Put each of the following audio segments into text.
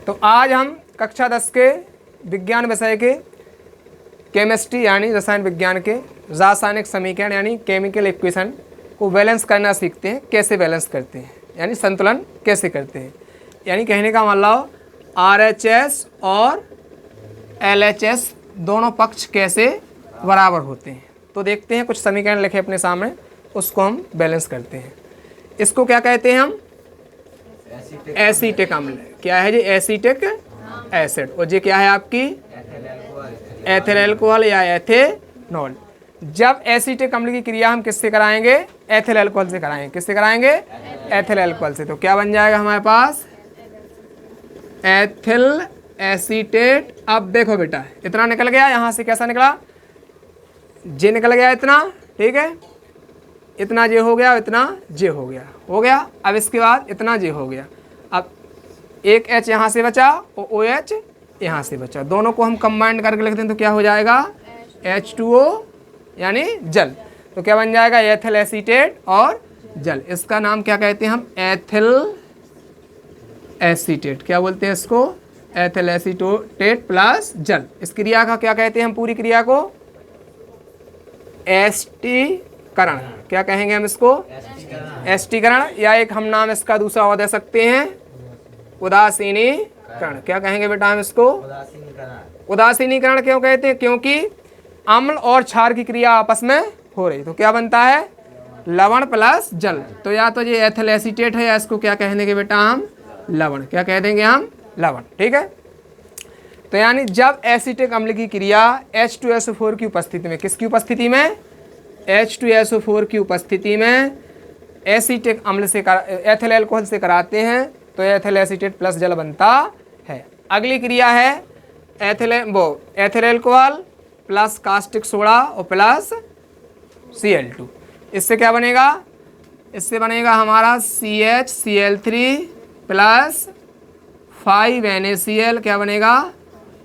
तो आज हम कक्षा 10 के विज्ञान विषय के केमिस्ट्री यानी रसायन विज्ञान के रासायनिक समीकरण यानी केमिकल इक्वेशन को बैलेंस करना सीखते हैं। कैसे बैलेंस करते हैं यानी संतुलन कैसे करते हैं, यानी कहने का मतलब RHS और LHS दोनों पक्ष कैसे बराबर होते हैं। तो देखते हैं, कुछ समीकरण लिखे अपने सामने, उसको हम बैलेंस करते हैं। इसको क्या कहते हैं हम? एसीटिक अम्ल। क्या है जी? Acetic acid. और ये क्या है आपकी? एथिल अल्कोहल या एथेनॉल। जब एसीटिक अम्ल की क्रिया हम किससे कराएंगे? एथिल अल्कोहल से कराएंगे। किससे कराएंगे? एथिल अल्कोहल से। तो क्या बन जाएगा हमारे पास? Ethyl acetate. अब देखो बेटा, इतना निकल गया, यहाँ से कैसा निकला? जे निकल गया इतना, ठीक है, इतना जे हो गया, इतना जे हो गया, हो गया। अब इसके बाद इतना जे हो गया। अब एक H यहाँ से बचा और OH यहाँ से बचा, दोनों को हम कंबाइन करके लिखते हैं तो क्या हो जाएगा? H2O यानी जल। तो क्या बन जाएगा? एथिल एसीटेट और जल। इसका नाम क्या कहते हैं हम? Ethyl acetate. क्या बोलते हैं इसको? एथिल एसीटेट प्लस जल। इस क्रिया का क्या कहते हैं हम? पूरी क्रिया को एस्टीकरण। क्या कहेंगे हम इसको? एस्टीकरण, या एक हम नाम इसका दूसरा और दे सकते हैं, उदासीनीकरण। क्या कहेंगे बेटा हम इसको? उदासीनीकरण। क्यों कहते हैं? क्योंकि अम्ल और क्षार की क्रिया आपस में हो रही, तो क्या बनता है? लवण प्लस जल। तो या तो ये एथिल एसीटेट है या इसको क्या कह देंगे बेटा हम? लवण। क्या कह देंगे हम? लवण। ठीक है। तो यानी जब एसीटिक अम्ल की क्रिया H2SO4 की उपस्थिति में, किसकी उपस्थिति में? H2SO4 की उपस्थिति में एसीटिक अम्ल से एथिल अल्कोहल से कराते हैं तो एथिल एसीटेट प्लस जल बनता है। अगली क्रिया है ethyl alcohol plus caustic soda और प्लस Cl2। इससे क्या बनेगा? इससे बनेगा हमारा CHCl3 प्लस 5NaCl। क्या बनेगा?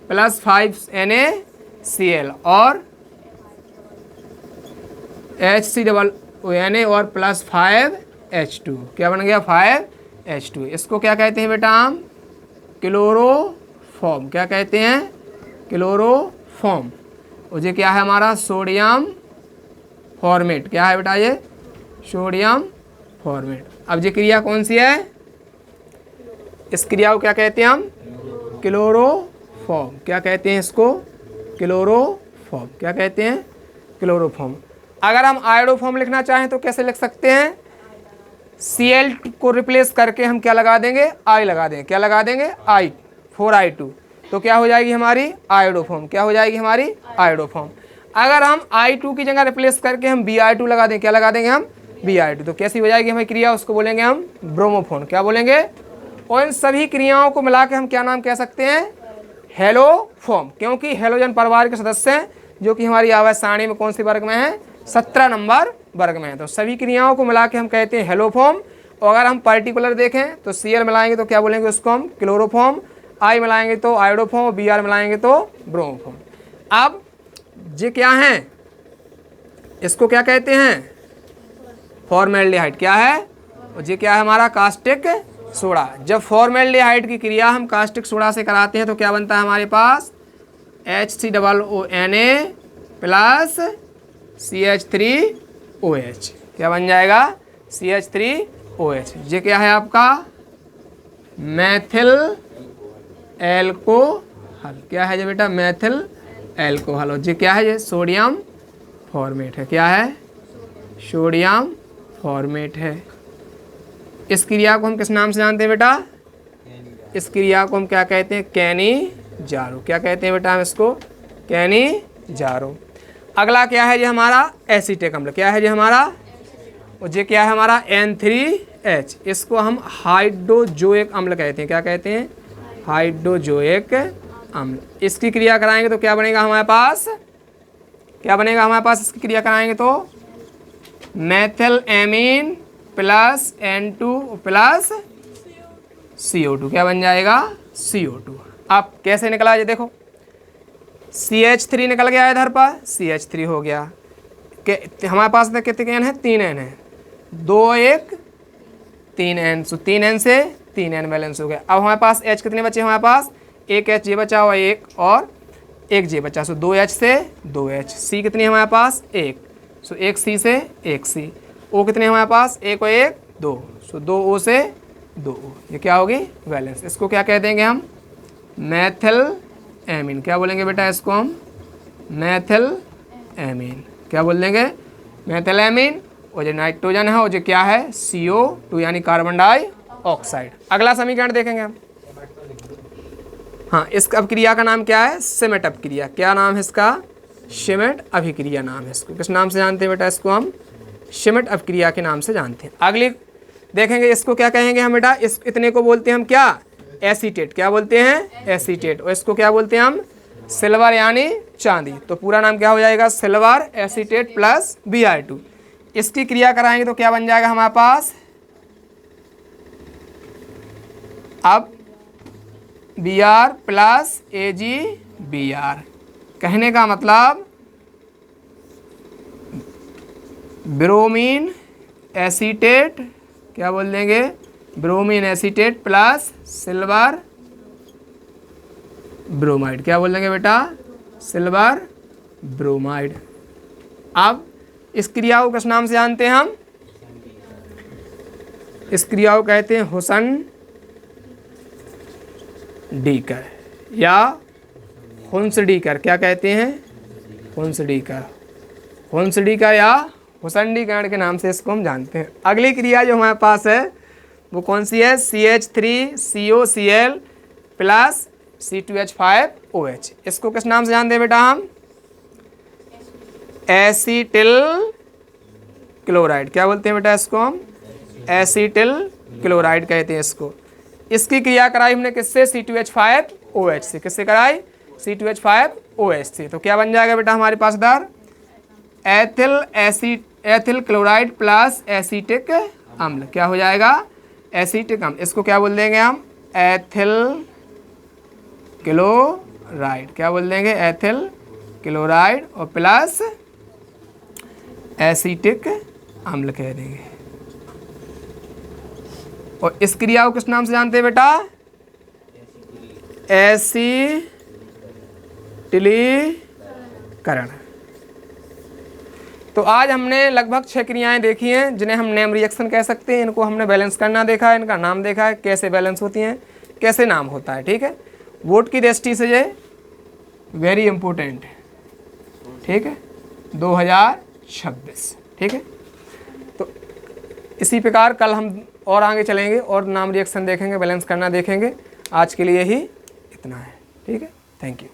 प्लस 5NaCl और HCOONA और प्लस 5H2। क्या बन गया? 5H2। इसको क्या कहते हैं बेटा हम? क्लोरोफॉर्म। क्या कहते हैं? क्लोरोफॉर्म। और ये क्या है हमारा? Sodium format. क्या है बेटा ये? Sodium format. अब ये क्रिया कौन सी है? इस क्रिया को क्या कहते हैं हम? क्लोरोफॉर्म। क्या कहते हैं इसको? क्लोरोफॉर्म। क्या कहते हैं? क्लोरोफॉर्म। अगर हम आयोडोफॉर्म लिखना चाहें तो कैसे लिख सकते हैं? Cl को रिप्लेस करके हम क्या लगा देंगे? I लगा देंगे। क्या लगा देंगे? I, 4I2। तो क्या हो जाएगी हमारी? आयोडोफॉर्म। क्या हो जाएगी हमारी? आयोडोफॉर्म। अगर हम I2 की जगह रिप्लेस करके हम Br2 लगा दें, क्या लगा देंगे हम? Br2। तो कैसी हो जाएगी हमारी क्रिया? उसको बोलेंगे हम ब्रोमोफॉर्म। क्या बोलेंगे? और इन सभी क्रियाओं को मिला के हम क्या नाम कह सकते हैं? हेलोफॉर्म। क्योंकि हेलोजन परिवार के सदस्य हैं जो कि हमारी आवाज सारणी में कौन से वर्ग में है? 17 नंबर वर्ग में है। तो सभी क्रियाओं को मिला के हम कहते हैं हेलोफॉर्म। और अगर हम पर्टिकुलर देखें तो Cl मिलाएंगे तो क्या बोलेंगे उसको हम? क्लोरोफॉर्म। I मिलाएंगे तो आयोडोफॉर्म। Br मिलाएंगे तो ब्रोमोफॉर्म। अब ये क्या है? इसको क्या कहते हैं? फॉर्मेल्डिहाइड। क्या है? और ये क्या है हमारा? Caustic soda. जब फॉर्मेल्डिहाइड की क्रिया हम कास्टिक सोडा से कराते हैं तो क्या बनता है हमारे पास? HCOONA plus CH3OH। क्या बन जाएगा? CH3OH। ये क्या है आपका? मैथिल एल्कोहल। क्या है ये बेटा? मैथिल एल्कोहल। और ये क्या है? ये सोडियम फॉर्मेट है। क्या है? सोडियम फॉर्मेट है। इस क्रिया को हम किस नाम से जानते हैं बेटा? इस क्रिया को हम क्या कहते हैं? कैनिजारो। क्या कहते हैं बेटा हम इसको? कैनिजारो। अगला क्या है? ये हमारा एसीटिक अम्ल। क्या है ये हमारा? और ये क्या है हमारा? N3H। इसको हम हाइड्रोजोइक अम्ल कहते हैं। क्या कहते हैं? हाइड्रोजोइक अम्ल। इसकी क्रिया कराएंगे तो क्या बनेगा हमारे पास? क्या बनेगा हमारे पास? इसकी क्रिया कराएंगे तो methyl amine plus N2 plus CO2। क्या बन जाएगा? CO2। अब कैसे निकला ये देखो, CH3 निकल गया इधर पर, CH3 हो गया। हमारे पास कितने N है? 3 N है। 2 1 3 N, सो 3 N से 3 N बैलेंस हो गया। अब हमारे पास H कितने बचे हमारे पास, एक H ये बचा हुआ, एक और एक J बचा, सो 2H से 2H। C कितनी है हमारे पास, एक, सो एक C से एक C। O कितने हमारे पास, एक और एक 2, सो 2 O से 2 O। ये क्या होगी, वैलेंस। इसको क्या कह देंगे हम, मैथिल एमीन। क्या बोलेंगे बेटा इसको हम, मैथिल एमीन। क्या बोल देंगे, मैथिल एमीन। और जो नाइट्रोजन है वो जो क्या है, CO2 यानी कार्बन डाइऑक्साइड। अगला समीकरण देखेंगे हम। हाँ, इस अभिक्रिया का नाम क्या है, सिमेट अभिक्रिया। क्या नाम है इसका, सिमेट अभिक्रिया नाम है इसको। किस नाम से जानते हैं बेटा इसको हम, सिमेट अभिक्रिया के नाम से जानते हैं। अगली देखेंगे, इसको क्या कहेंगे हम बेटा, इस इतने को बोलते हैं हम क्या, एसीटेट। क्या बोलते हैं, एसीटेट। और इसको क्या बोलते हैं हम, सिल्वर यानी चांदी। तो पूरा नाम क्या हो जाएगा, सिल्वर एसीटेट प्लस Br2। इसकी क्रिया कराएंगे तो क्या बन जाएगा हमारे पास, अब Br प्लस AgBr। कहने का मतलब ब्रोमीन एसीटेट, क्या बोल देंगे, bromine acetate plus silver bromide. क्या बोल देंगे बेटा, सिल्वर ब्रोमाइड। अब इस क्रिया को किस नाम से जानते हैं हम, इस क्रिया को कहते हैं हुसनडीकर या हुंसडीकर। क्या कहते हैं, हुंसडीकर, हुंसडीकर या हुसनडीकरण के नाम से इसको हम जानते हैं। अगली क्रिया जो हमारे पास है वो कौन सी है, CH3COCl प्लस C2H5OH। इसको किस नाम से जानते हैं बेटा हम, एसीटिल क्लोराइड। क्या बोलते हैं बेटा इसको हम, एसीटिल क्लोराइड कहते हैं इसको। इसकी क्रिया कराई हमने किससे, C2H5OH से। किससे कराई, C2H5OH से। तो क्या बन जाएगा बेटा हमारे पास इधर, एथिल क्लोराइड प्लस एसीटिक अम्ल। क्या हो जाएगा, एसीटिक अम्ल। इसको क्या बोल देंगे हम, एथिल क्लोराइड। क्या बोल देंगे, एथिल क्लोराइड और प्लस एसीटिक अम्ल कह देंगे। और इस क्रिया को किस नाम से जानते हैं बेटा, एसिटिलीकरण। तो आज हमने लगभग 6 क्रियाएं देखी हैं जिन्हें हम नेम रिएक्शन कह सकते हैं। इनको हमने बैलेंस करना देखा है, इनका नाम देखा है, कैसे बैलेंस होती हैं, कैसे नाम होता है। ठीक है, वोट की दृष्टि से ये वेरी इंपॉर्टेंट है। ठीक है, 2026। ठीक है, तो इसी प्रकार कल हम और आगे चलेंगे और नाम रिएक्शन देखेंगे, बैलेंस करना देखेंगे। आज के लिए ही इतना है। ठीक है, थैंक यू।